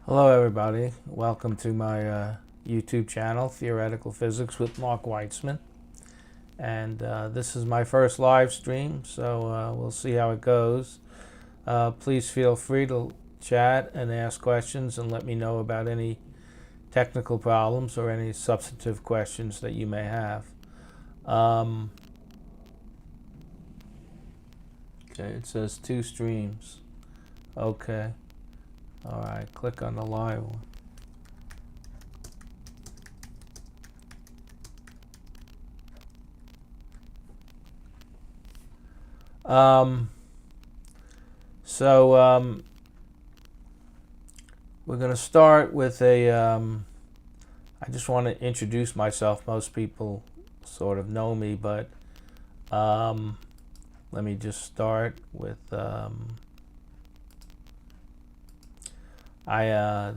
Hello everybody, welcome to my YouTube channel, Theoretical Physics with Mark Weitzman. And this is my first live stream, so we'll see how it goes. Please feel free to chat and ask questions and let me know about any technical problems or any substantive questions that you may have. Okay, it says 2 streams. Okay, alright, click on the live one. So we're going to start with I just want to introduce myself. Most people sort of know me, but let me just start with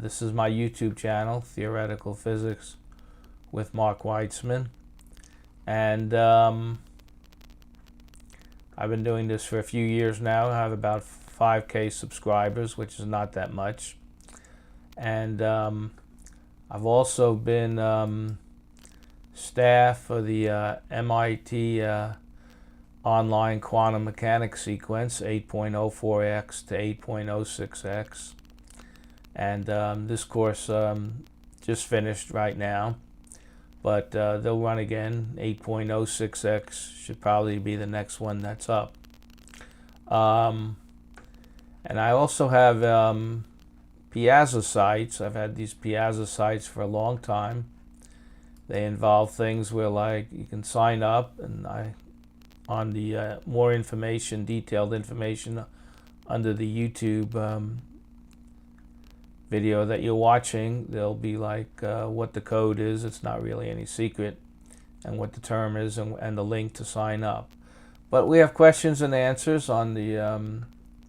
this is my YouTube channel, Theoretical Physics with Mark Weitzman, and I've been doing this for a few years now. I have about 5K subscribers, which is not that much. And I've also been staff for the MIT online quantum mechanics sequence 8.04x to 8.06x. And this course just finished right now. But they'll run again. 8.06x should probably be the next one that's up. And I also have piazza sites. I've had these piazza sites for a long time. They involve things where, like, you can sign up, and on the more information, detailed information under the YouTube video that you're watching, there'll be like what the code is. It's not really any secret, and what the term is, and the link to sign up. But we have questions and answers on the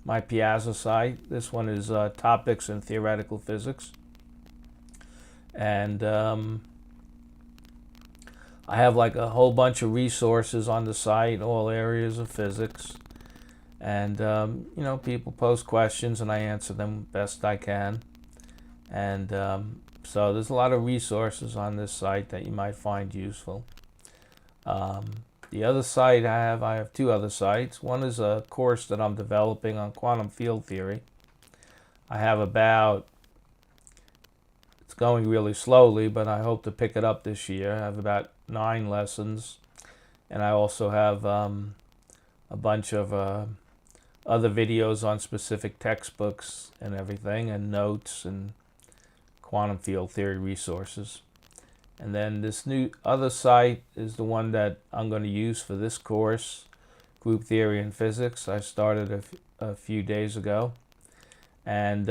my Piazza site. This one is topics in theoretical physics, and I have like a whole bunch of resources on the site, all areas of physics. And you know, people post questions and I answer them best I can. And so there's a lot of resources on this site that you might find useful. The other site I have 2 other sites. One is a course that I'm developing on quantum field theory. I have it's going really slowly, but I hope to pick it up this year. I have about 9 lessons, and I also have a bunch of other videos on specific textbooks and everything, and notes and quantum field theory resources. And then this new other site is the one that I'm going to use for this course, Group Theory in Physics. I started a few days ago. And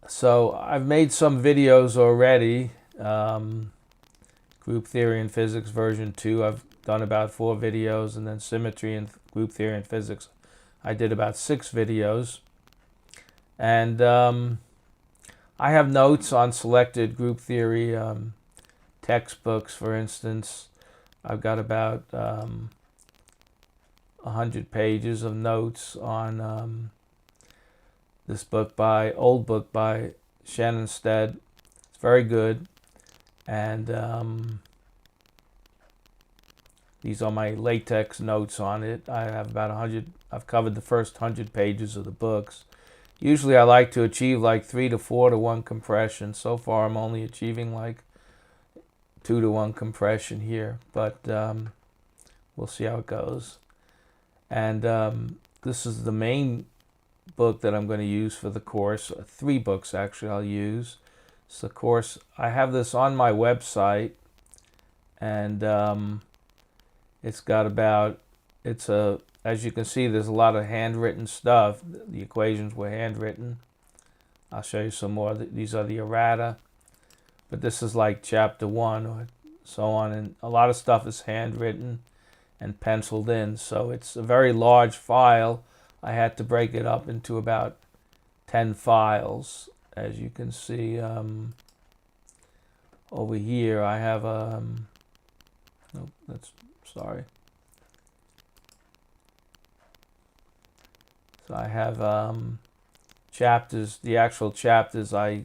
so I've made some videos already. Group Theory in Physics version 2, I've done about 4 videos. And then Symmetry and Group Theory in Physics, I did about 6 videos. And I have notes on selected group theory textbooks. For instance, I've got about 100 pages of notes on this old book by Schensted. It's very good. And these are my latex notes on it. I have about 100. I've covered the first 100 pages of the books. Usually I like to achieve like 3 to 4 to 1 compression. So far I'm only achieving like 2 to 1 compression here, but we'll see how it goes. And this is the main book that I'm going to use for the course. 3 books actually I'll use. It's the course. I have this on my website, and it's got about, as you can see, there's a lot of handwritten stuff. The equations were handwritten. I'll show you some more. These are the errata. But this is like chapter 1 or so on. And a lot of stuff is handwritten and penciled in. So it's a very large file. I had to break it up into about 10 files. As you can see over here, I have sorry. So I have chapters, the actual chapters, I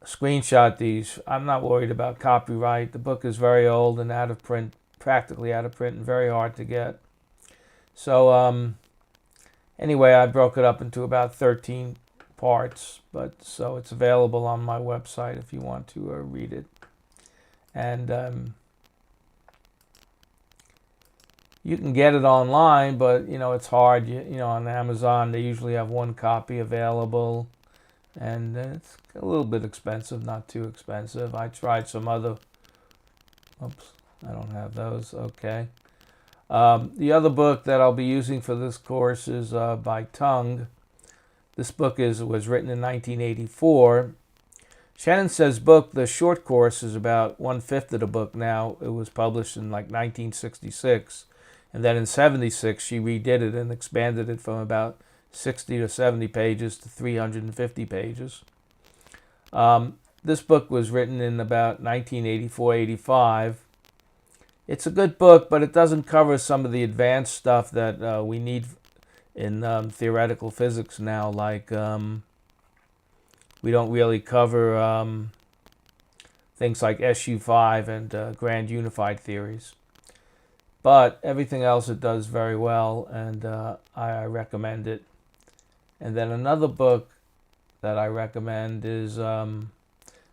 screenshot these. I'm not worried about copyright. The book is very old and out of print, practically out of print, and very hard to get. So anyway, I broke it up into about 13 parts, but so it's available on my website if you want to read it. And you can get it online, but you know it's hard. You know, on Amazon they usually have one copy available, and it's a little bit expensive, not too expensive. I tried some other. Oops, I don't have those. Okay. The other book that I'll be using for this course is by Tung. This book was written in 1984. Schensted's book, the short course, is about 1/5 of the book now. It was published in like 1966. And then in 76, she redid it and expanded it from about 60 to 70 pages to 350 pages. This book was written in about 1984-85. It's a good book, but it doesn't cover some of the advanced stuff that we need in theoretical physics now, like we don't really cover things like SU5 and grand unified theories. But everything else it does very well, and I recommend it. And then another book that I recommend is, the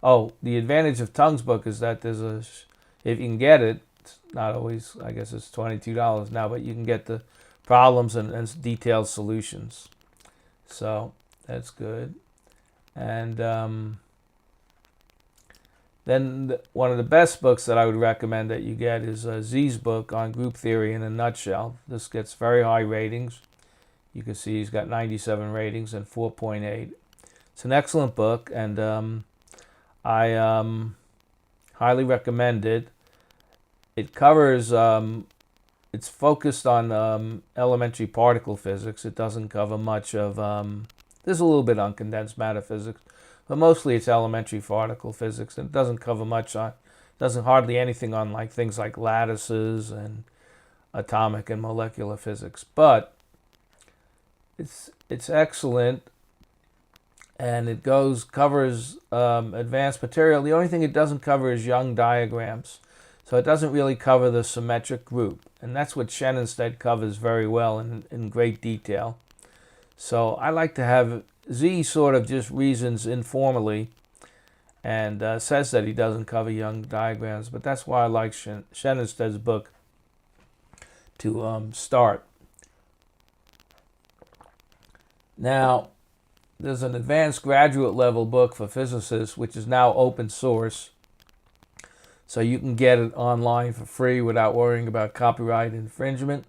advantage of Tung's book is that there's if you can get it, it's not always, I guess it's $22 now, but you can get the problems and detailed solutions. So that's good. And then one of the best books that I would recommend that you get is Z's book on group theory in a nutshell. This gets very high ratings. You can see he's got 97 ratings and 4.8. It's an excellent book, and I highly recommend it. It covers, it's focused on elementary particle physics. It doesn't cover much of, there's a little bit on condensed matter physics, but mostly it's elementary particle physics, and it doesn't cover much on, doesn't hardly anything on like things like lattices and atomic and molecular physics. But it's excellent, and it covers advanced material. The only thing it doesn't cover is Young diagrams, so it doesn't really cover the symmetric group, and that's what Schensted covers very well in great detail. So I like to have Z sort of just reasons informally and says that he doesn't cover Young diagrams, but that's why I like Schensted's book to start. Now, there's an advanced graduate level book for physicists, which is now open source, so you can get it online for free without worrying about copyright infringement.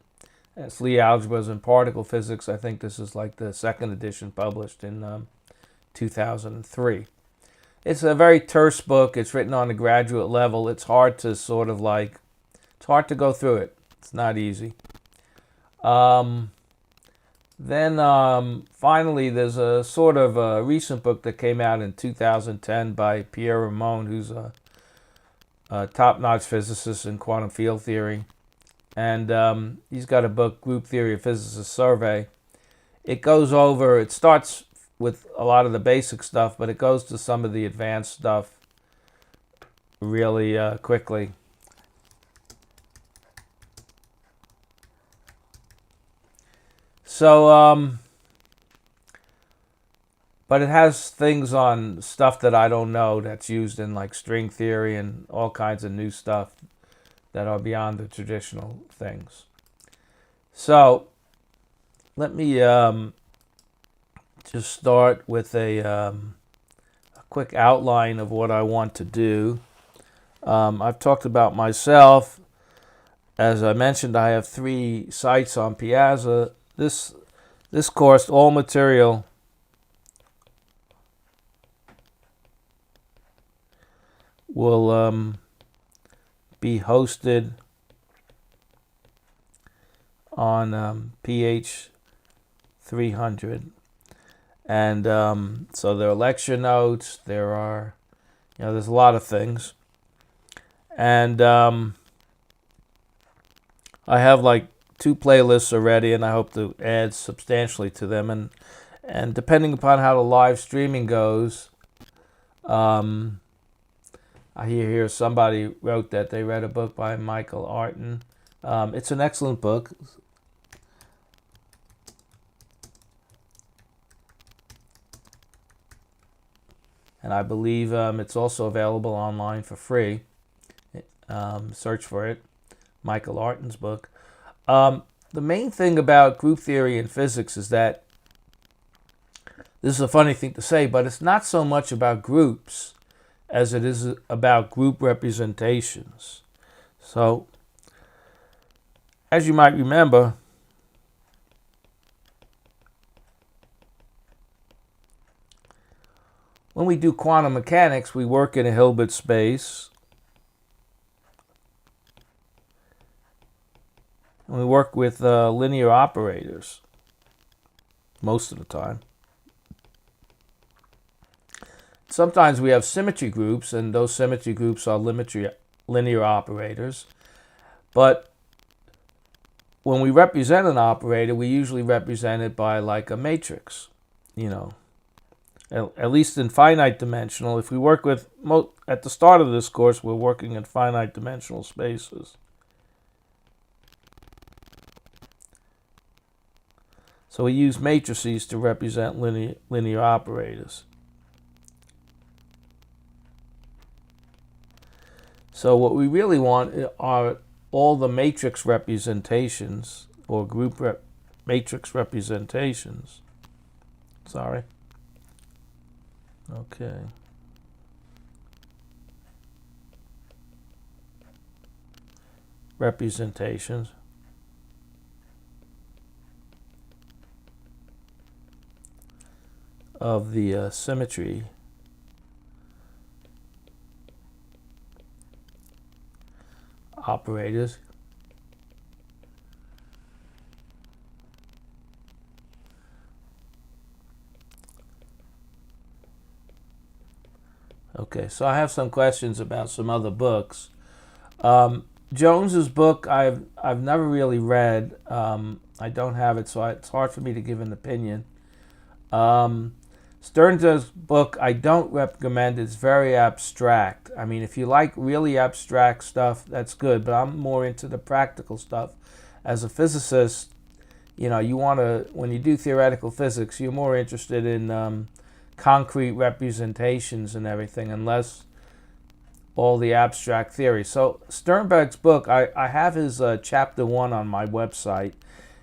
It's Lie Algebras and Particle Physics. I think this is like the second edition published in 2003. It's a very terse book. It's written on a graduate level. It's hard to sort of like, it's hard to go through it. It's not easy. Then finally, there's a sort of a recent book that came out in 2010 by Pierre Ramon, who's a top-notch physicist in quantum field theory. And he's got a book, Group Theory of Physicists Survey. It starts with a lot of the basic stuff, but it goes to some of the advanced stuff really quickly. So, but it has things on stuff that I don't know that's used in like string theory and all kinds of new stuff that are beyond the traditional things. So let me just start with a quick outline of what I want to do. I've talked about myself. As I mentioned, I have 3 sites on Piazza. This course, all material will be hosted on PH 300, and so there are lecture notes. There's a lot of things, and I have like 2 playlists already, and I hope to add substantially to them. And depending upon how the live streaming goes, I hear here somebody wrote that they read a book by Michael Arton. It's an excellent book. And I believe it's also available online for free. Search for it, Michael Arton's book. The main thing about group theory in physics is that, this is a funny thing to say, but it's not so much about groups as it is about group representations. So, as you might remember, when we do quantum mechanics, we work in a Hilbert space. And we work with linear operators most of the time. Sometimes we have symmetry groups, and those symmetry groups are linear operators. But when we represent an operator, we usually represent it by like a matrix, At least in finite dimensional. If we work with, at the start of this course, we're working in finite dimensional spaces. So we use matrices to represent linear operators. So what we really want are all the matrix representations, or group matrix representations. Sorry. Okay. Representations of the symmetry operators. Okay, so I have some questions about some other books. Jones's book I've never really read. I don't have it, so it's hard for me to give an opinion. Stern's book I don't recommend. It's very abstract. I mean, if you like really abstract stuff, that's good, but I'm more into the practical stuff. As a physicist, you want to, when you do theoretical physics, you're more interested in concrete representations and everything, and less all the abstract theory. So Sternberg's book, I have his chapter 1 on my website,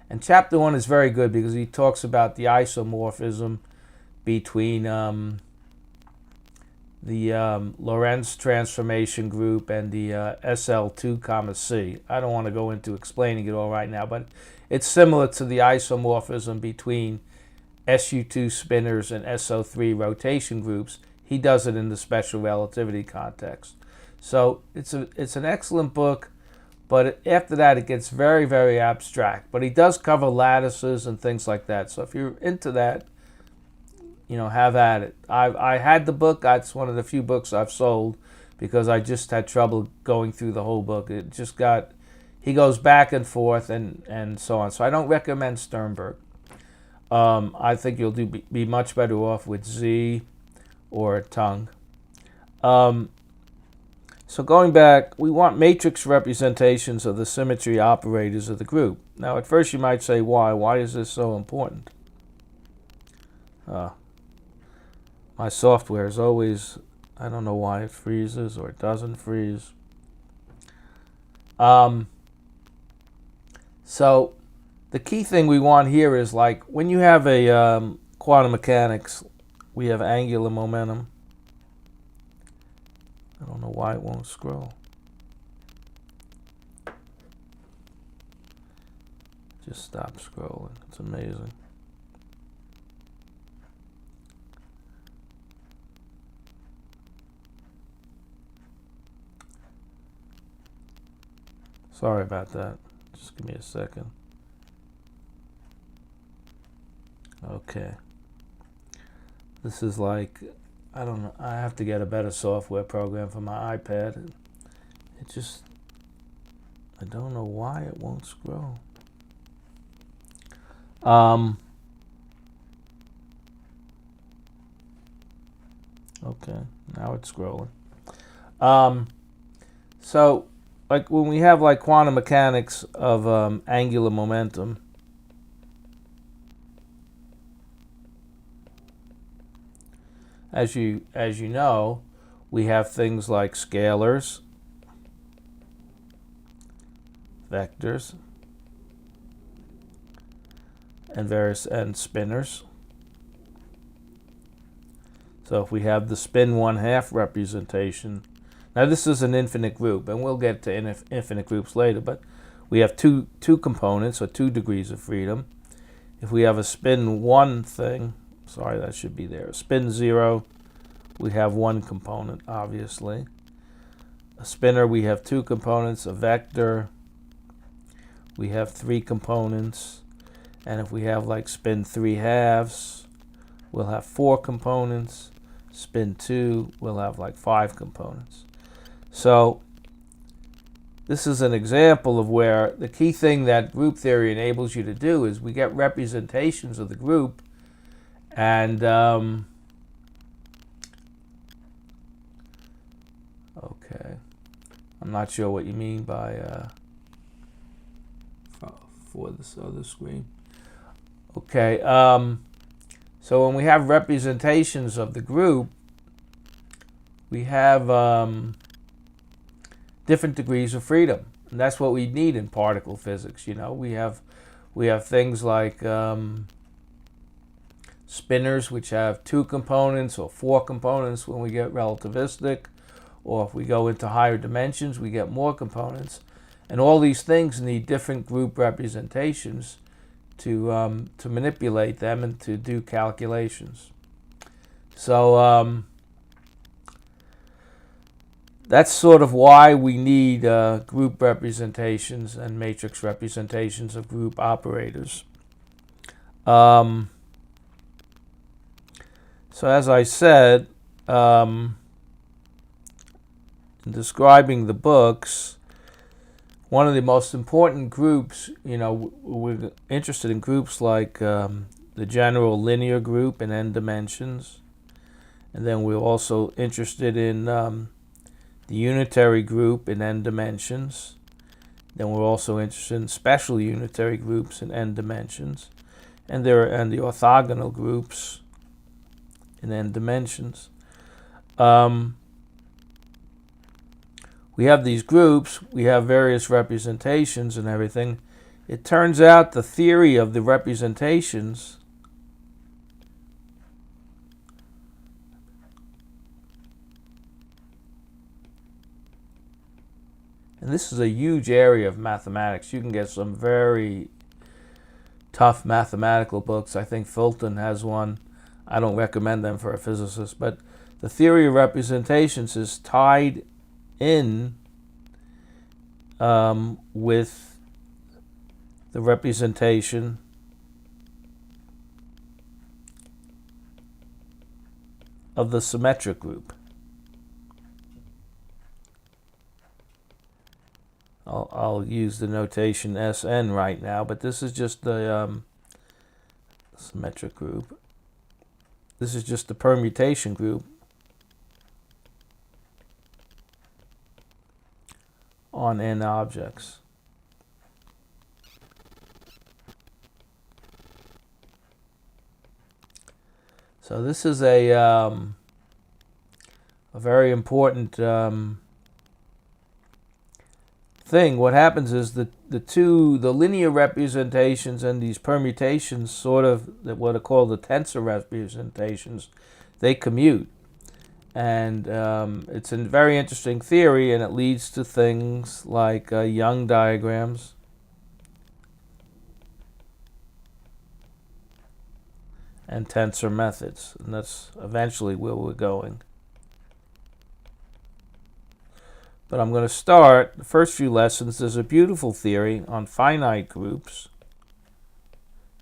and chapter 1 is very good because he talks about the isomorphism between the Lorentz transformation group and the SL2, C. I don't want to go into explaining it all right now, but it's similar to the isomorphism between SU2 spinors and SO3 rotation groups. He does it in the special relativity context. So it's an excellent book, but after that it gets very, very abstract. But he does cover lattices and things like that. So if you're into that, have at it. I had the book. That's one of the few books I've sold because I just had trouble going through the whole book. He goes back and forth and so on. So I don't recommend Sternberg. I think you'll be much better off with Z or Tung. So going back, we want matrix representations of the symmetry operators of the group. Now at first you might say, why? Why is this so important? My software is always, I don't know why it freezes or it doesn't freeze. So the key thing we want here is, like, when you have a quantum mechanics, we have angular momentum. I don't know why it won't scroll. Just stop scrolling. It's amazing. Sorry about that. Just give me a second. Okay. This is like, I don't know, I have to get a better software program for my iPad. I don't know why it won't scroll. Um, okay, now it's scrolling. So, like when we have like quantum mechanics of angular momentum, as you know, we have things like scalars, vectors, and spinors. So if we have the spin 1/2 representation, now this is an infinite group, and we'll get to infinite groups later, but we have two components, or 2 degrees of freedom. If we have a spin 1 thing, sorry, that should be there. A spin 0, we have 1 component, obviously. A spinor, we have 2 components. A vector, we have 3 components. And if we have like spin 3/2, we'll have 4 components. Spin 2, we'll have like 5 components. So this is an example of where the key thing that group theory enables you to do is we get representations of the group, and okay, I'm not sure what you mean by for this other screen. Okay, so when we have representations of the group, we have different degrees of freedom, and that's what we need in particle physics. You know, we have things like spinors, which have 2 components or 4 components when we get relativistic, or if we go into higher dimensions, we get more components, and all these things need different group representations to manipulate them and to do calculations. So that's sort of why we need group representations and matrix representations of group operators. So as I said, in describing the books, one of the most important groups, you know, we're interested in groups like the general linear group in n dimensions, and then we're also interested in the unitary group in n dimensions. Then we're also interested in special unitary groups in n dimensions, and the orthogonal groups in n dimensions. We have these groups, we have various representations and everything. It turns out the theory of the representations and this is a huge area of mathematics. You can get some very tough mathematical books. I think Fulton has one. I don't recommend them for a physicist, but the theory of representations is tied in with the representation of the symmetric group. I'll use the notation Sn right now, but this is just the symmetric group. This is just the permutation group on n objects. So this is a very important thing. What happens is the linear representations and these permutations, sort of what are called the tensor representations, they commute. And it's a very interesting theory, and it leads to things like Young diagrams, and tensor methods, and that's eventually where we're going. But I'm going to start the first few lessons. There's a beautiful theory on finite groups.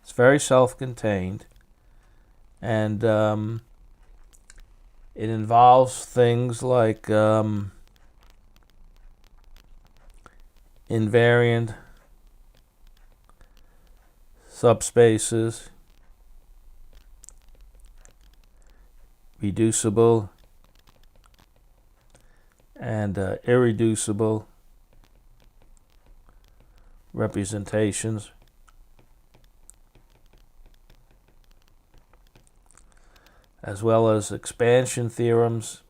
It's very self-contained, and it involves things like invariant subspaces, reducible, and irreducible representations, as well as expansion theorems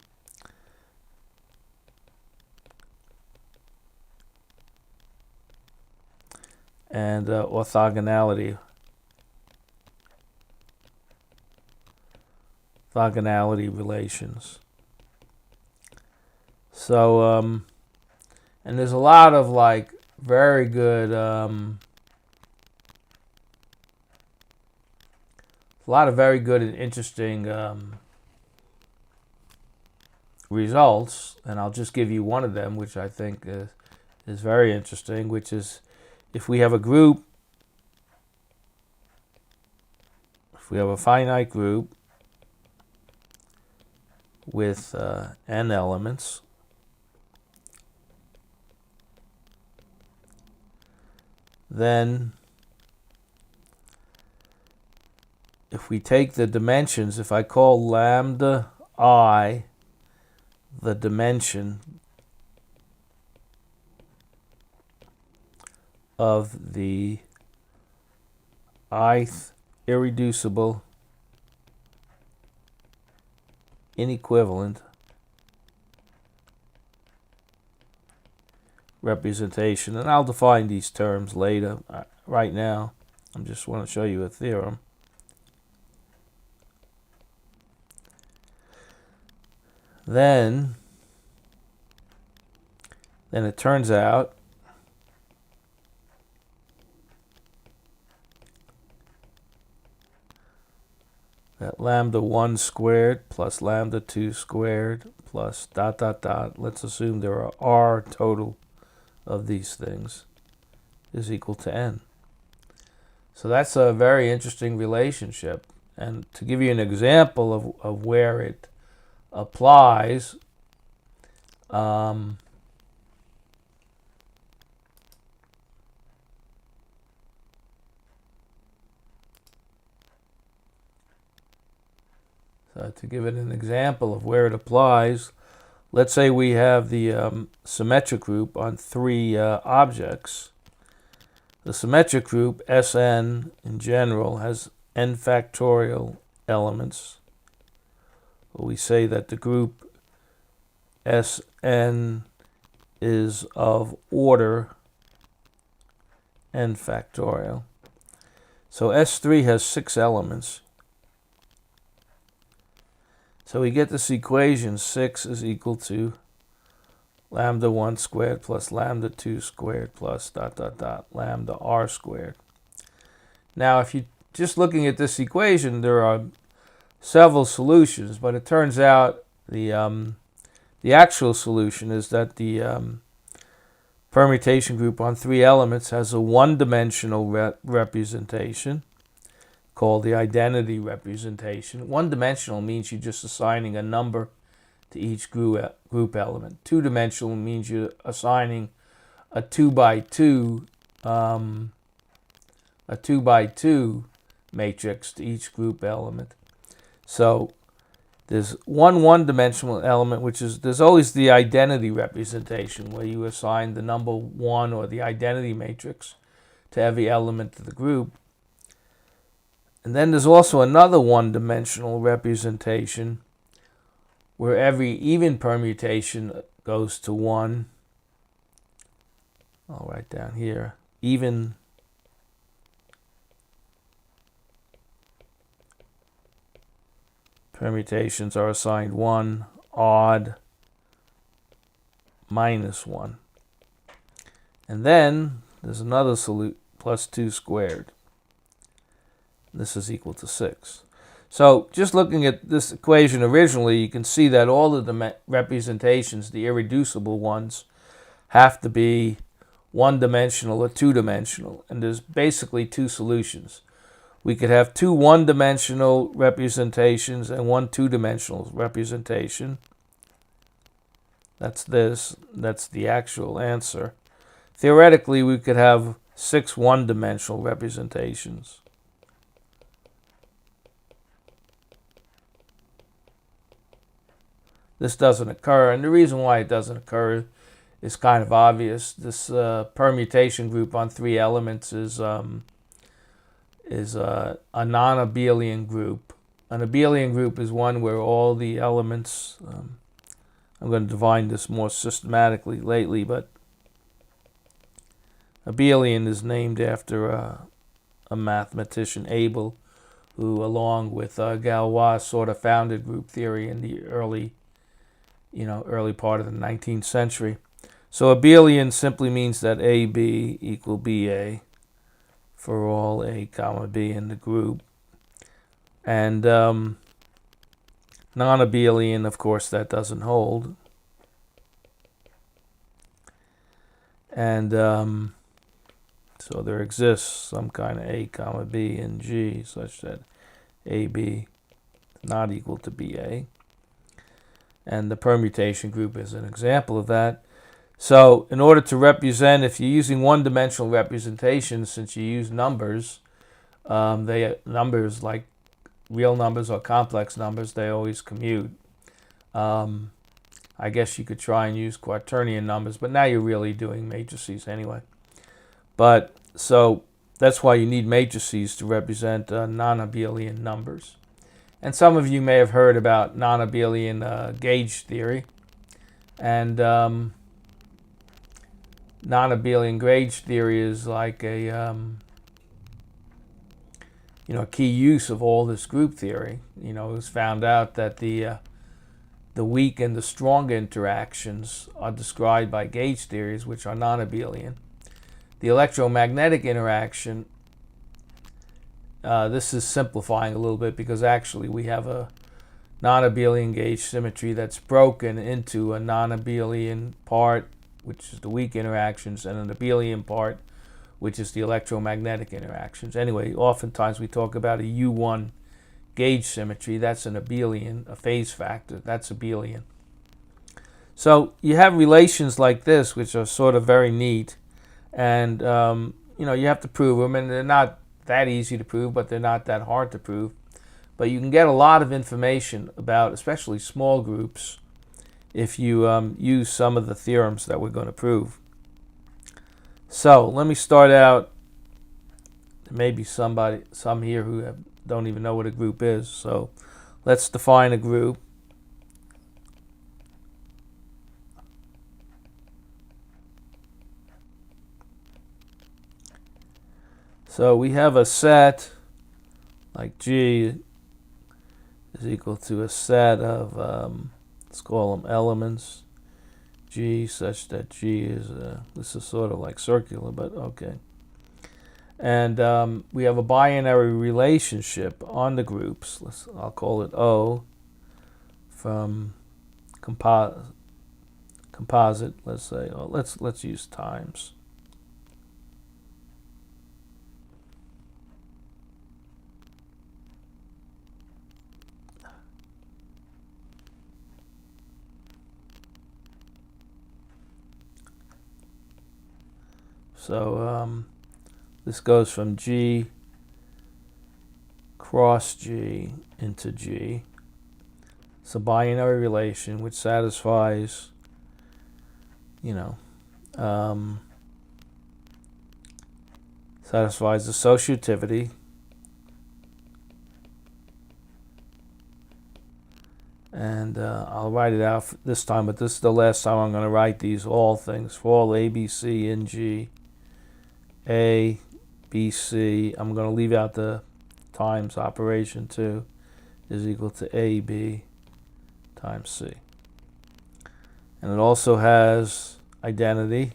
and orthogonality relations. So and there's a lot of like very good and interesting results, and I'll just give you one of them, which I think is very interesting, which is if we have a group, if we have a finite group with n elements, then if we take the dimensions, if I call lambda I the dimension of the ith irreducible inequivalent representation, and I'll define these terms later. Right now, I just want to show you a theorem. Then it turns out that lambda 1 squared plus lambda 2 squared plus ... let's assume there are r total of these things, is equal to n. So that's a very interesting relationship. And to give you an example of where it applies, so to give it an example of where it applies, let's say we have the symmetric group on three objects. The symmetric group Sn in general has n factorial elements. We say that the group Sn is of order n factorial. So S3 has 6 elements. So we get this equation: 6 is equal to lambda 1 squared plus lambda 2 squared plus ... lambda r squared. Now, if you just looking at this equation, there are several solutions, but it turns out the actual solution is that the permutation group on 3 elements has a one-dimensional representation called the identity representation. One-dimensional means you're just assigning a number to each group element. Two-dimensional means you're assigning a 2 by 2 matrix to each group element. So there's one-dimensional element, which is, there's always the identity representation where you assign the number 1 or the identity matrix to every element of the group. And then there's also another one-dimensional representation where every even permutation goes to 1. I'll write down here, even permutations are assigned 1, odd minus 1. And then there's another solution, plus 2 squared. This is equal to 6. So just looking at this equation originally, you can see that all of the representations, the irreducible ones, have to be one-dimensional or two-dimensional. And there's basically 2 solutions. We could have 2 one-dimensional representations and 1 two-dimensional representation. That's this. That's the actual answer. Theoretically, we could have 6 one-dimensional representations. This doesn't occur, and the reason why it doesn't occur is kind of obvious. This permutation group on 3 elements is a non-abelian group. An abelian group is one where all the elements, I'm going to define this more systematically lately, but abelian is named after a mathematician, Abel, who along with Galois sort of founded group theory in the early part of the 19th century. So abelian simply means that AB equal BA for all A comma B in the group. And non-abelian, of course, that doesn't hold. And so there exists some kind of A comma B in G such that AB is not equal to BA. And the permutation group is an example of that. So in order to represent, if you're using one-dimensional representation, since you use numbers, numbers like real numbers or complex numbers, they always commute. I guess you could try and use quaternion numbers, but now you're really doing matrices anyway. But so that's why you need matrices to represent non-abelian numbers. And some of you may have heard about non-abelian gauge theory. And non-abelian gauge theory is like a key use of all this group theory. It was found out that the weak and the strong interactions are described by gauge theories, which are non-abelian. The electromagnetic interaction, this is simplifying a little bit because actually we have a non-abelian gauge symmetry that's broken into a non-abelian part, which is the weak interactions, and an abelian part, which is the electromagnetic interactions. Anyway, oftentimes we talk about a U1 gauge symmetry. That's an abelian, a phase factor. That's abelian. So you have relations like this, which are sort of very neat, and you have to prove them, and they're not that easy to prove, but they're not that hard to prove. But you can get a lot of information about, especially small groups, if you use some of the theorems that we're going to prove. So let me start out. There may be some here who don't even know what a group is. So let's define a group. So we have a set like G is equal to a set of, let's call them elements, G such that G is, this is sort of like circular, but okay. And we have a binary relationship on the groups. I'll call it O from composite, let's say. Oh, let's use times. So this goes from G cross G into G. It's a binary relation which satisfies, satisfies associativity and I'll write it out this time, but this is the last time I'm going to write these all things for all A, B, C, in G. A, B, C, I'm going to leave out the times operation too, is equal to AB times C. And it also has identity.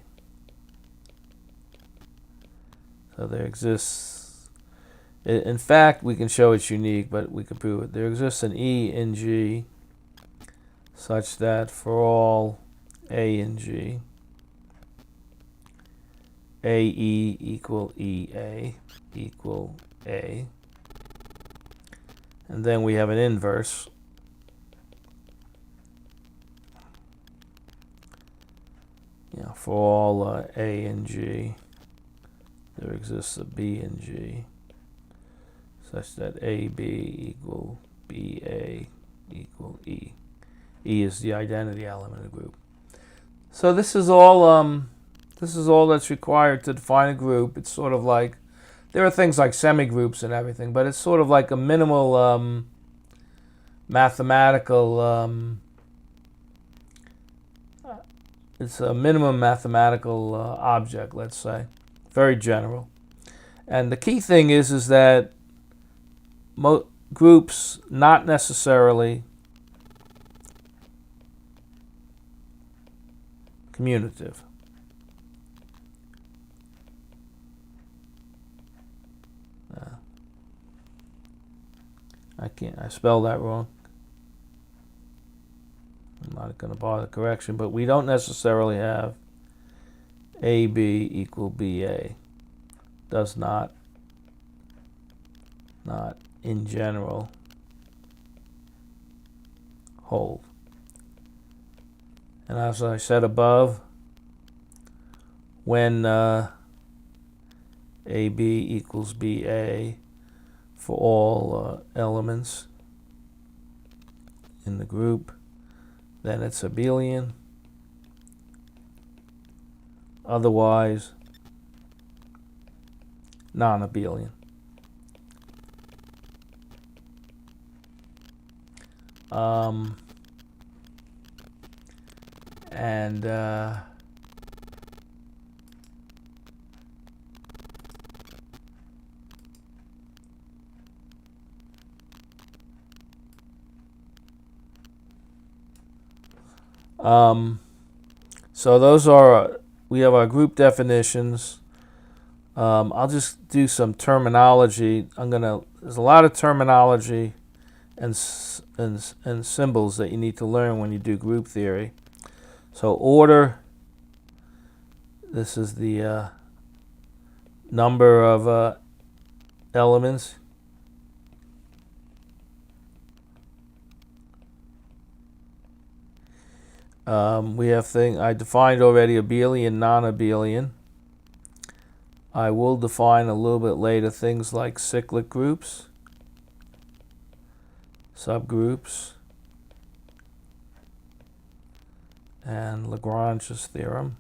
So there exists, in fact, we can show it's unique, but we can prove it. There exists an E in G such that for all A in G, AE equal EA equal A. And then we have an inverse. For all A and G, there exists a B and G such that AB equal BA equal E. E is the identity element of the group. So this is all that's required to define a group. It's sort of like, there are things like semigroups and everything, but it's sort of like a minimal mathematical it's a minimum mathematical object, let's say, very general. And the key thing is that groups not necessarily commutative. I spelled that wrong. I'm not going to bother correction, but we don't necessarily have AB equal BA. Does not in general hold. And as I said above, when AB equals BA for all elements in the group, then it's abelian. Otherwise, non-abelian. So those are, we have our group definitions. I'll just do some terminology. There's a lot of terminology and symbols that you need to learn when you do group theory. So order, this is the number of elements. We have I defined already abelian, non-abelian. I will define a little bit later things like cyclic groups, subgroups, and Lagrange's theorem.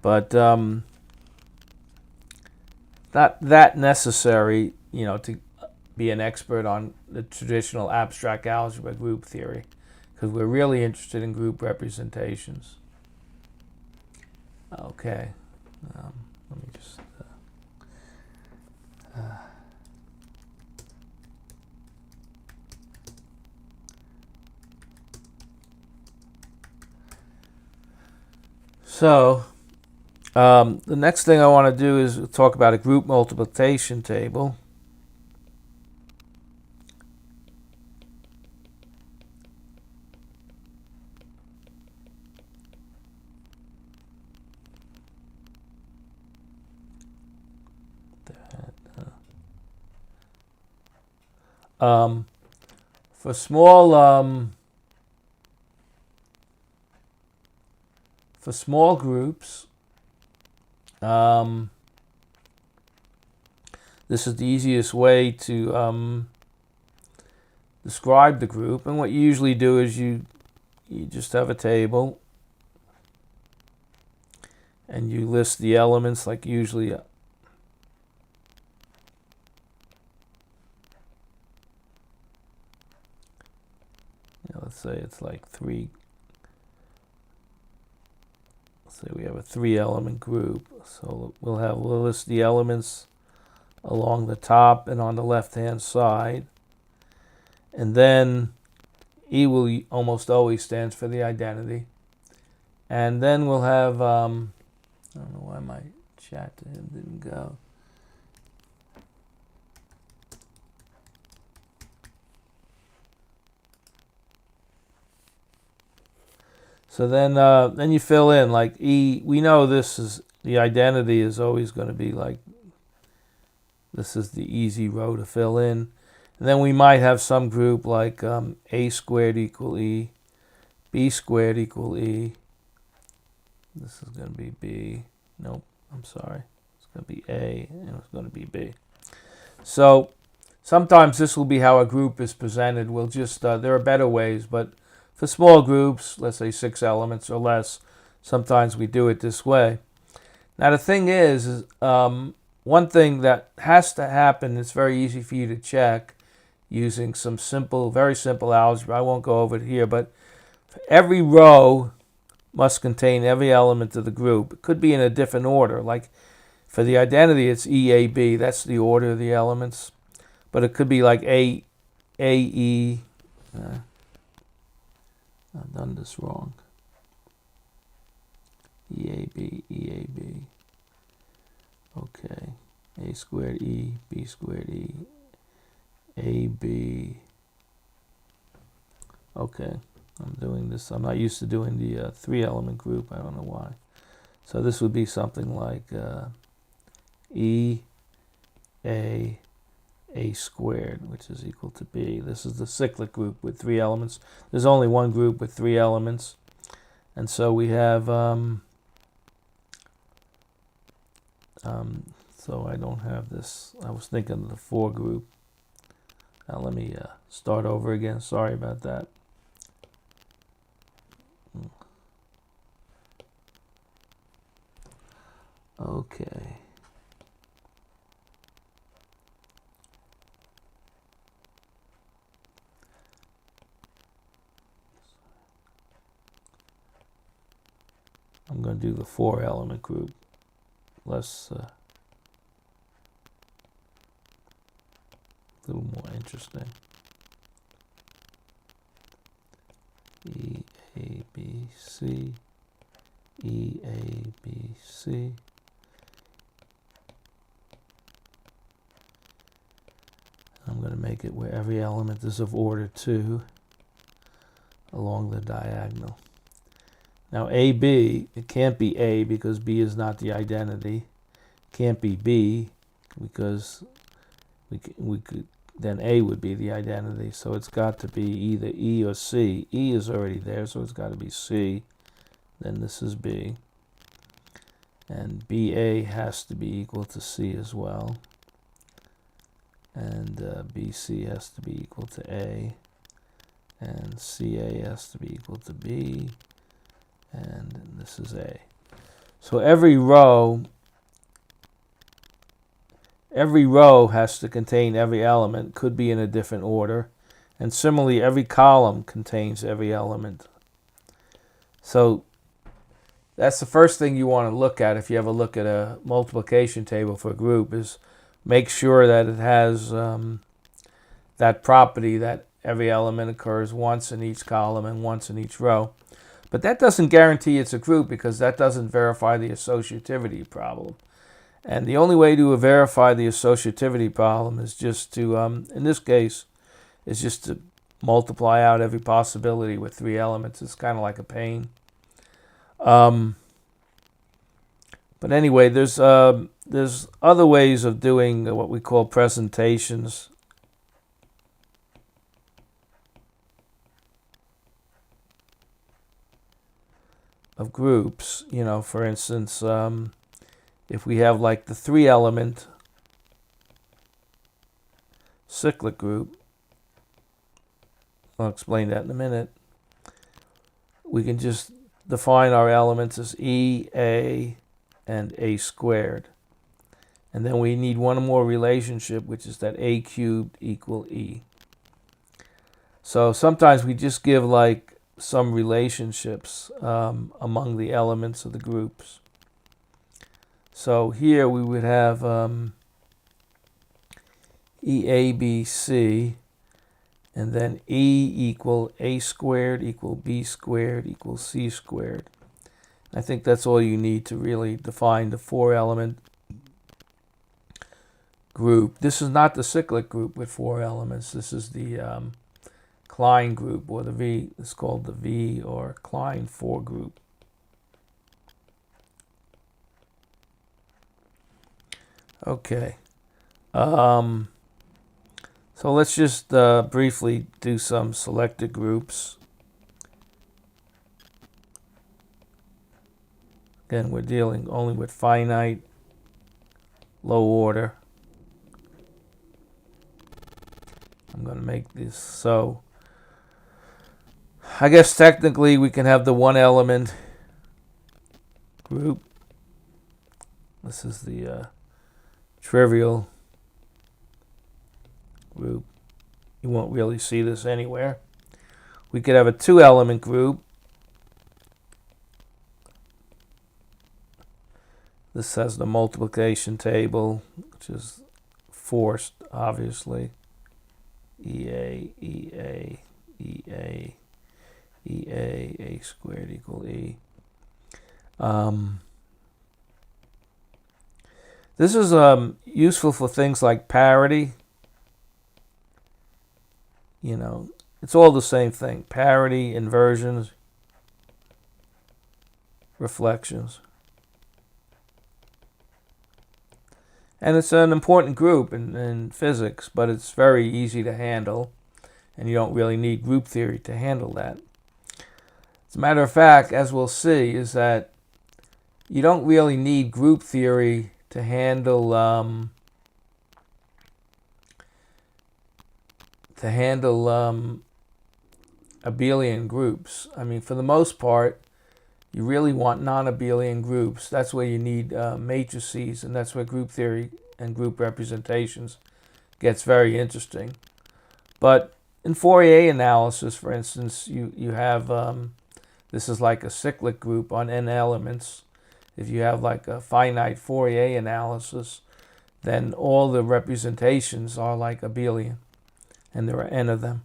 But not that necessary, to be an expert on the traditional abstract algebra group theory, because we're really interested in group representations. Okay, let me just so the next thing I want to do is talk about a group multiplication table. For small groups, this is the easiest way to describe the group. And what you usually do is you just have a table and you list the elements, like usually let's say it's like three. Let's say we have a 3-element group. So we'll list the elements along the top and on the left-hand side. And then E will almost always stands for the identity. And then we'll have, I don't know why my chat to him didn't go. So then you fill in, like E, we know this is, the identity is always going to be like, this is the easy row to fill in. And then we might have some group like A squared equal E, B squared equal E, This is going to be B. Nope, I'm sorry. It's going to be A, and it's going to be B. So sometimes this will be how a group is presented. We'll just, there are better ways, but for small groups, let's say 6 elements or less, sometimes we do it this way. Now the thing is one thing that has to happen, it's very easy for you to check using some simple, very simple algebra. I won't go over it here, but every row must contain every element of the group. It could be in a different order. Like for the identity, it's EAB. That's the order of the elements. But it could be like AE. I've done this wrong. EAB. Okay. A squared E, B squared E, AB. Okay. I'm doing this. I'm not used to doing the 3-element group. I don't know why. So this would be something like E, A squared, which is equal to B. This is the cyclic group with 3 elements. There's only one group with 3 elements. And so we have, so I don't have this. I was thinking of the 4 group. Now let me start over again. Sorry about that. Okay. I'm going to do the 4-element group. Less, a little more interesting. E, A, B, C. E, A, B, C. I'm going to make it where every element is of order 2 along the diagonal. Now AB, it can't be A because B is not the identity. It can't be B because we could then A would be the identity. So it's got to be either E or C. E is already there, so it's got to be C. Then this is B. And BA has to be equal to C as well. And BC has to be equal to A. And CA has to be equal to B. And this is A. So every row has to contain every element, could be in a different order. And similarly, every column contains every element. So that's the first thing you want to look at if you ever look at a multiplication table for a group, is make sure that it has that property that every element occurs once in each column and once in each row. But that doesn't guarantee it's a group, because that doesn't verify the associativity problem. And the only way to verify the associativity problem is just to, in this case, is just to multiply out every possibility with 3 elements. It's kind of like a pain. But anyway, there's other ways of doing what we call presentations. Of groups, you know, for instance, if we have like the 3-element cyclic group, I'll explain that in a minute. We can just define our elements as E, A, and A squared. And then we need one more relationship, which is that A cubed equal E. So sometimes we just give like some relationships among the elements of the groups. So here we would have EABC, and then E equal A squared equal B squared equal C squared. I think that's all you need to really define the 4-element group. This is not the cyclic group with 4 elements. This is the Klein group, or the V. It's called the V or Klein 4 group. Okay. So let's just briefly do some selected groups. Again, we're dealing only with finite, low order. I'm going to make this so. I guess technically we can have the one element group. This is the trivial group. You won't really see this anywhere. We could have a two element group. This has the multiplication table, which is forced, obviously. EA, EA, EA, EA, A squared equal E. This is useful for things like parity. You know, it's all the same thing. Parity, inversions, reflections. And it's an important group in physics, but it's very easy to handle, and you don't really need group theory to handle that. As a matter of fact, as we'll see, is that you don't really need group theory to handle abelian groups. I mean, for the most part, you really want non-abelian groups. That's where you need matrices, and that's where group theory and group representations gets very interesting. But in Fourier analysis, for instance, you have, this is like a cyclic group on n elements. If you have like a finite Fourier analysis, then all the representations are like abelian, and there are n of them.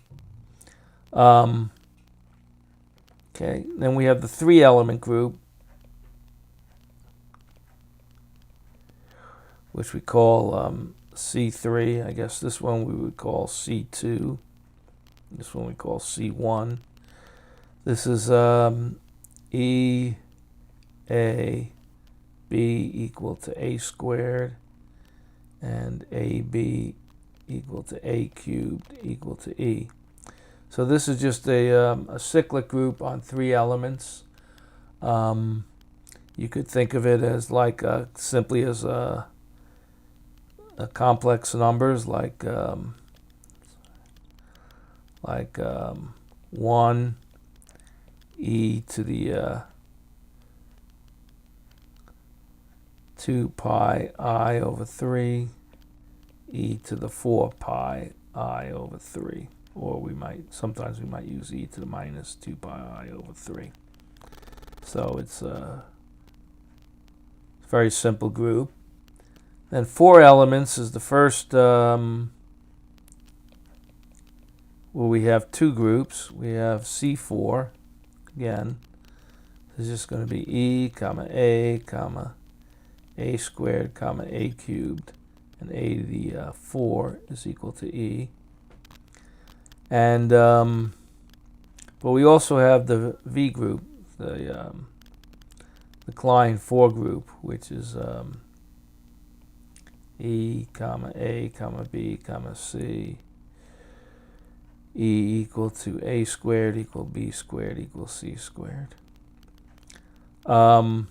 Okay, then we have the three element group, which we call C3. I guess this one we would call C2. This one we call C1. This is E, A, B equal to A squared, and AB equal to A cubed equal to E. So this is just a cyclic group on three elements. You could think of it as like simply as a complex numbers, like 1 e to the 2 pi I over 3 e to the 4 pi I over 3. Or sometimes we might use e to the minus 2 pi I over 3. So it's a very simple group. Then four elements is the first where we have two groups. We have C4. Again, this is just going to be E, comma, A squared, comma, A cubed. And A to the 4 is equal to E. And but we also have the V group, the Klein 4 group, which is E, comma, A, comma, B, comma, C. E equal to A squared equal B squared equal C squared. The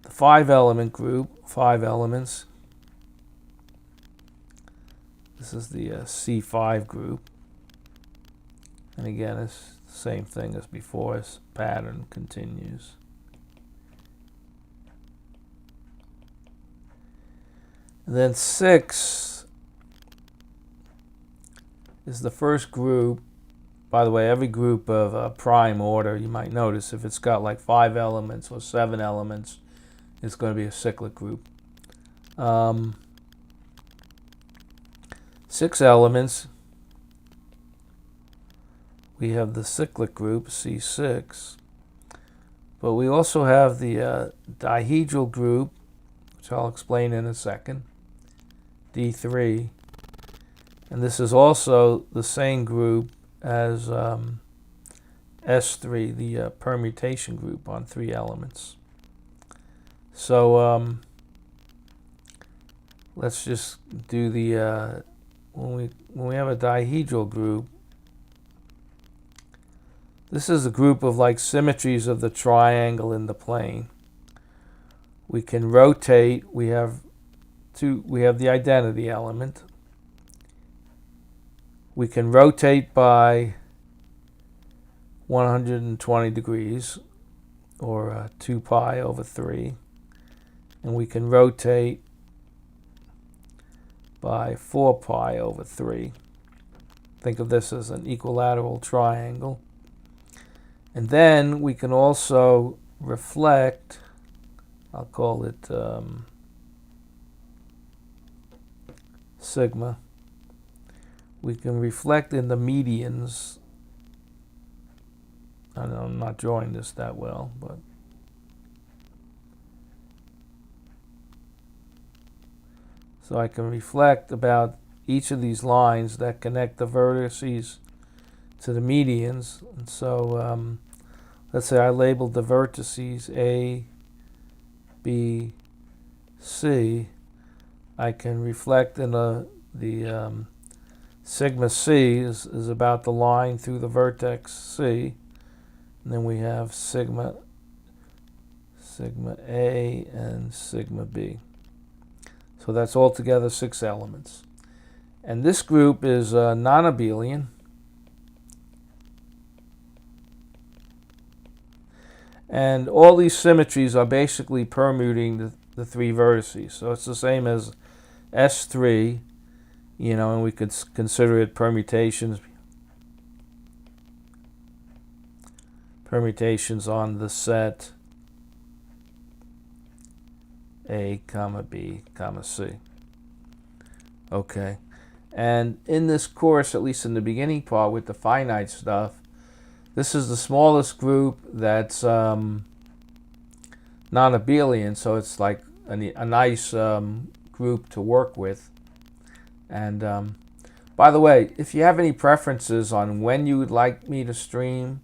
5 element group, 5 elements. This is the C5 group. And again, it's the same thing as before. This pattern continues. And then 6 is the first group. By the way, every group of prime order, you might notice if it's got like 5 elements or 7 elements, it's going to be a cyclic group. 6 elements, we have the cyclic group, C6. But we also have the dihedral group, which I'll explain in a second, D3. And this is also the same group as S3, the permutation group on 3 elements. So let's just do the when we have a dihedral group, This is a group of like symmetries of the triangle in the plane. We can rotate. We have the identity element. We can rotate by 120 degrees, or 2 pi over 3. And we can rotate by 4 pi over 3. Think of this as an equilateral triangle. And then we can also reflect, I'll call it sigma. We can reflect in the medians. I know I'm not drawing this that well, but so I can reflect about each of these lines that connect the vertices to the medians. And so let's say I labeled the vertices A, B, C. I can reflect in the sigma C is about the line through the vertex C. And then we have sigma A and sigma B. So that's altogether 6 elements. And this group is non-abelian. And all these symmetries are basically permuting the 3 vertices. So it's the same as S3, and we could consider it permutations on the set A, comma B, comma C. Okay. And in this course, at least in the beginning part with the finite stuff, this is the smallest group that's non-abelian, so it's like a nice group to work with. And by the way, if you have any preferences on when you would like me to stream,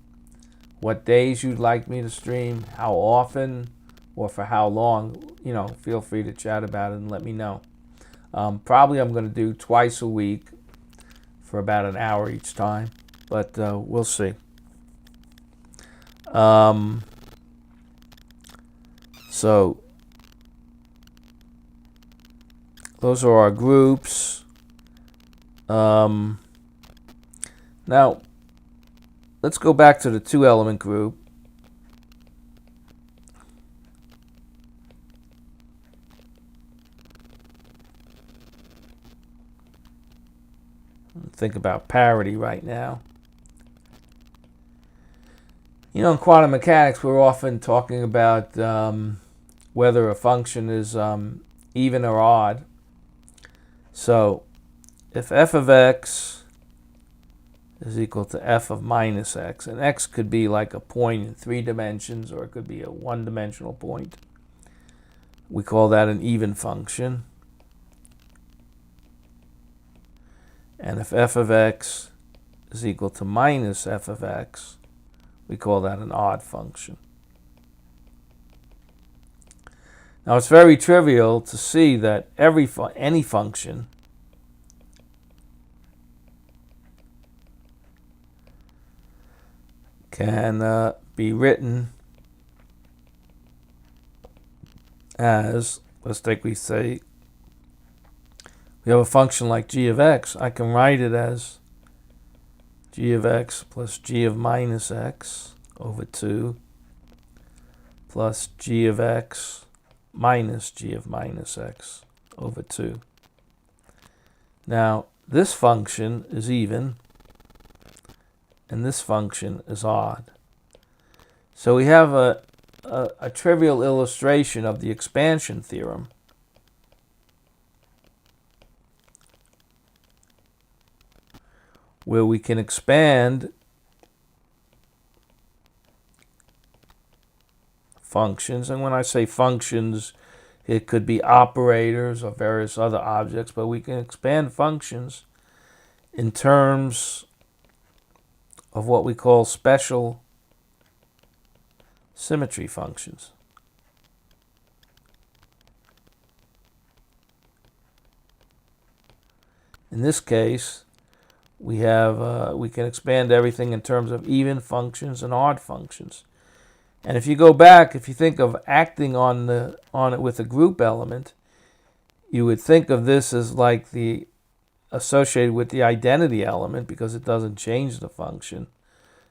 what days you'd like me to stream, how often, or for how long, feel free to chat about it and let me know. Probably I'm going to do twice a week for about an hour each time, but we'll see. So those are our groups. Now let's go back to the 2-element group. Think about parity right now. In quantum mechanics, we're often talking about whether a function is even or odd. So if f of x is equal to f of minus x, and x could be like a point in 3 dimensions, or it could be a 1-dimensional point, we call that an even function. And if f of x is equal to minus f of x, we call that an odd function. Now it's very trivial to see that any function can be written as, we say we have a function like g of x. I can write it as g of x plus g of minus x over 2 plus g of x minus g of minus x over 2. Now, this function is even, and this function is odd. So we have a trivial illustration of the expansion theorem. Where we can expand functions. And when I say functions, it could be operators or various other objects, but we can expand functions in terms of what we call special symmetry functions. In this case, we have we can expand everything in terms of even functions and odd functions. And if you go back, if you think of acting on it with a group element, you would think of this as like the associated with the identity element because it doesn't change the function.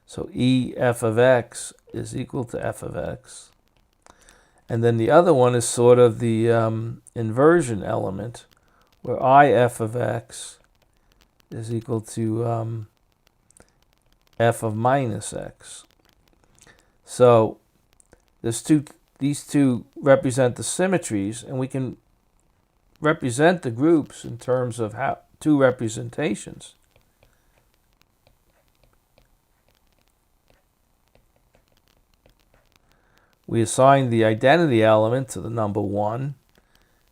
So E f of x is equal to f of x. And then the other one is sort of the inversion element, where I f of x is equal to f of minus x. So these two represent the symmetries, and we can represent the groups in terms of two representations. We assign the identity element to the number 1,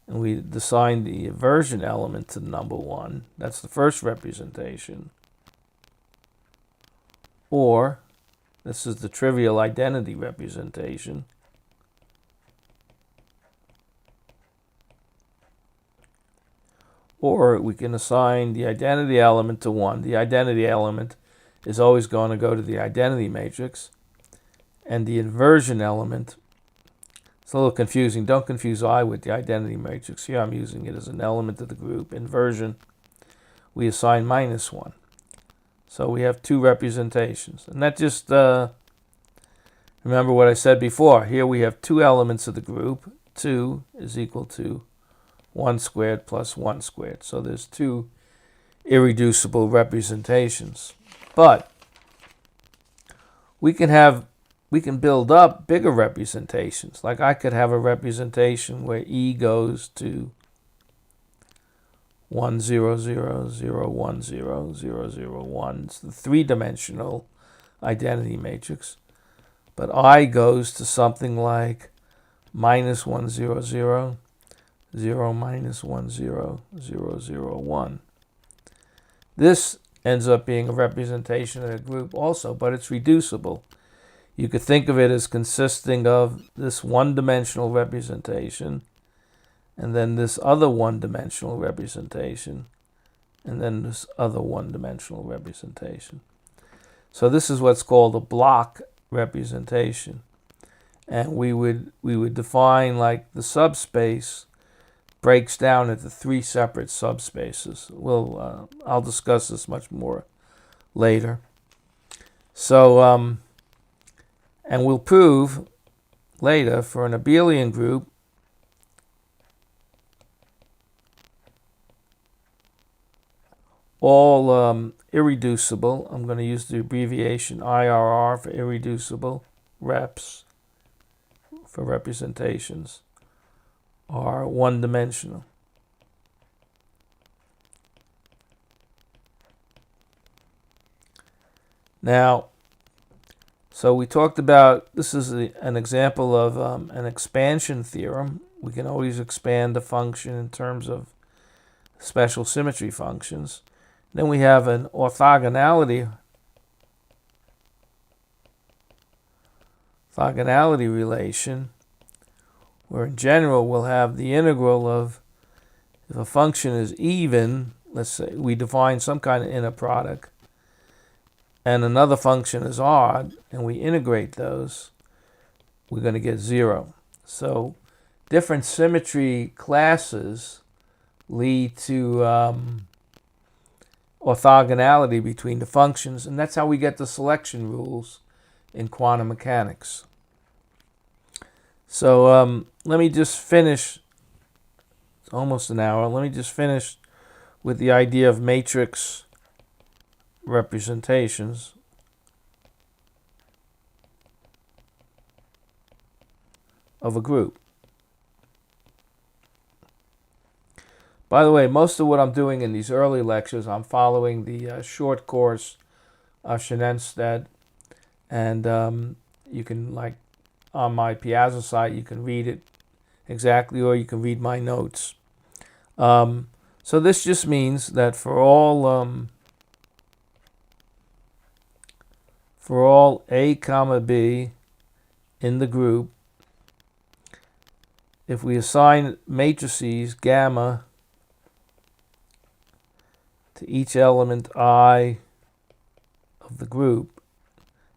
and we assign the inversion element to the number 1. That's the first representation. Or, this is the trivial identity representation. Or we can assign the identity element to 1. The identity element is always going to go to the identity matrix. And the inversion element, it's a little confusing. Don't confuse I with the identity matrix. Here I'm using it as an element of the group. Inversion, we assign minus 1. So we have two representations. And that just, remember what I said before. Here we have two elements of the group. 2 is equal to 1 squared plus 1 squared. So there's two irreducible representations. But we can build up bigger representations. Like I could have a representation where E goes to 1, 0, 0, 0, 1, 0, 0, 0, 1. It's the three-dimensional identity matrix. But I goes to something like minus 1, 0, 0, 0, minus 1, 0, 0, 0, 1. This ends up being a representation of a group also, but it's reducible. You could think of it as consisting of this one-dimensional representation, and then this other one-dimensional representation, and then this other one-dimensional representation. So this is what's called a block representation. And we would define like the subspace breaks down into three separate subspaces. I'll discuss this much more later. So, and we'll prove later for an abelian group all irreducible. I'm going to use the abbreviation IRR for irreducible, reps for representations, are one-dimensional. Now, so we talked about, this is an example of an expansion theorem. We can always expand a function in terms of special symmetry functions. Then we have an orthogonality relation, where in general we'll have the integral of, if a function is even, let's say we define some kind of inner product, and another function is odd, and we integrate those, we're going to get 0. So different symmetry classes lead to orthogonality between the functions, and that's how we get the selection rules in quantum mechanics. So let me just finish, it's almost an hour, let me just finish with the idea of matrix representations. Of a group. By the way, most of what I'm doing in these early lectures, I'm following the short course of Schensted, and you can, like, on my Piazza site, you can read it exactly, or you can read my notes. So this just means that for all A comma B in the group, if we assign matrices gamma to each element I of the group.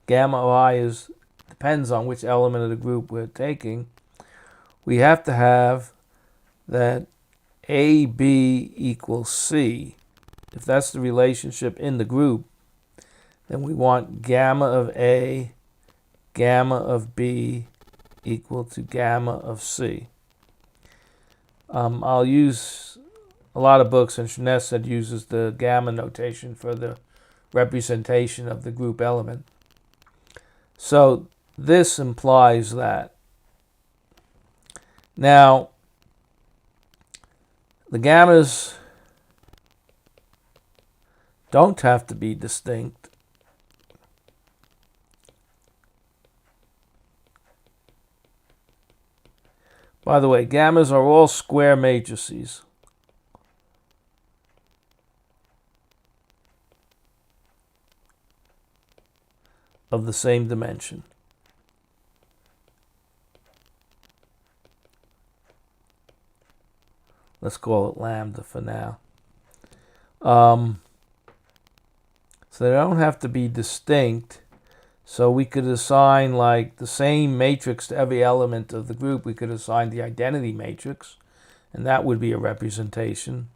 Gamma of I depends on which element of the group we're taking. We have to have that AB equals C. If that's the relationship in the group, then we want gamma of A, gamma of B equal to gamma of C. I'll use a lot of books, and Schensted uses the gamma notation for the representation of the group element. So this implies that. Now, the gammas don't have to be distinct. By the way, gammas are all square matrices. Of the same dimension. Let's call it lambda for now. So they don't have to be distinct. So we could assign like the same matrix to every element of the group. We could assign the identity matrix, and that would be a representation.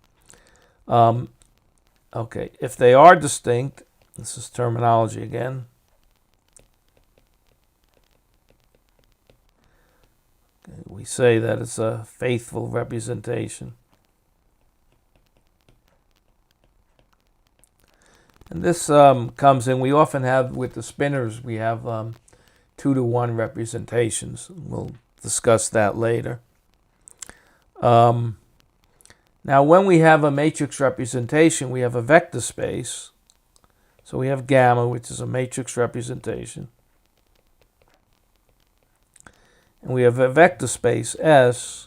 Okay, if they are distinct, this is terminology again. We say that it's a faithful representation. And this comes in, we often have, with the spinors, we have 2-to-1 representations. We'll discuss that later. Now, when we have a matrix representation, we have a vector space. So we have gamma, which is a matrix representation. And we have a vector space S,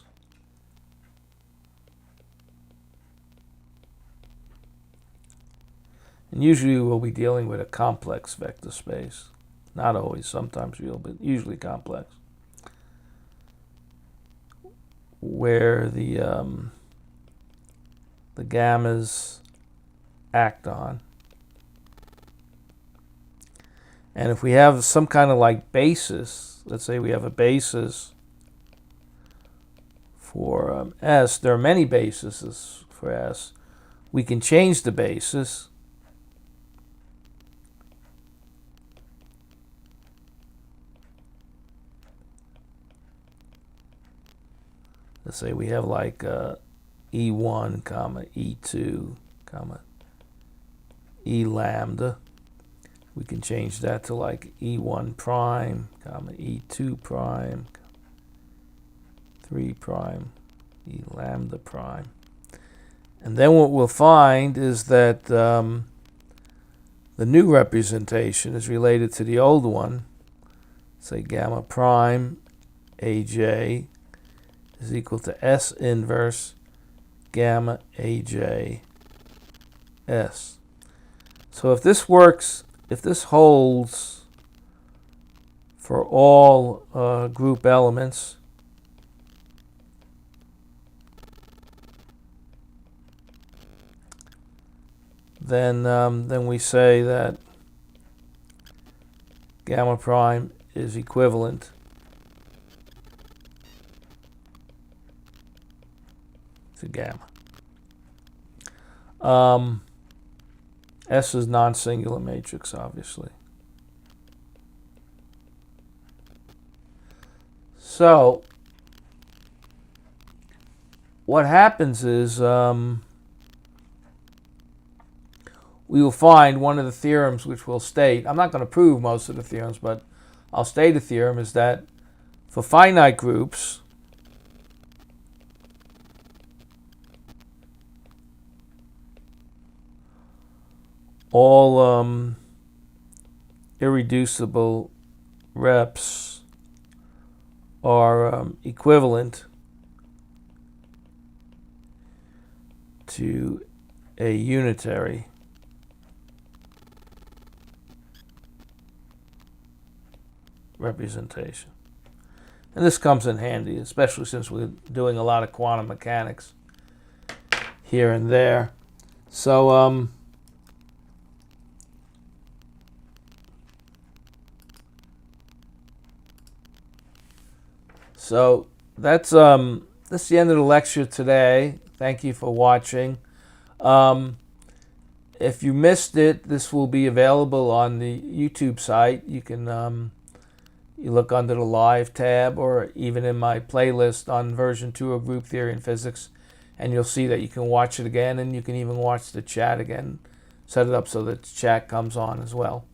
and usually we'll be dealing with a complex vector space. Not always, sometimes real, but usually complex. Where the gammas act on. And if we have some kind of like basis, let's say we have a basis for S. There are many bases for S. We can change the basis. Let's say we have like E1, comma, E2, comma, E lambda. We can change that to like E1 prime, comma, E2 prime, 3 prime, E lambda prime. And then what we'll find is that the new representation is related to the old one. Say gamma prime AJ is equal to S inverse gamma AJ S. So if this works, if this holds for all group elements, then we say that gamma prime is equivalent to gamma. S is non-singular matrix, obviously. So what happens is we will find one of the theorems which we'll state. I'm not going to prove most of the theorems, but I'll state a theorem is that for finite groups, all irreducible reps are equivalent to a unitary representation. And this comes in handy, especially since we're doing a lot of quantum mechanics here and there. So so that's the end of the lecture today. Thank you for watching. Um, if you missed it, this will be available on the YouTube site. You can you look under the live tab, or even in my playlist on version 2 of Group Theory and Physics, and you'll see that you can watch it again, and you can even watch the chat again. Set it up so that the chat comes on as well.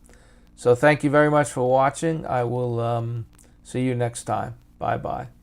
So thank you very much for watching. I will see you next time. Bye bye.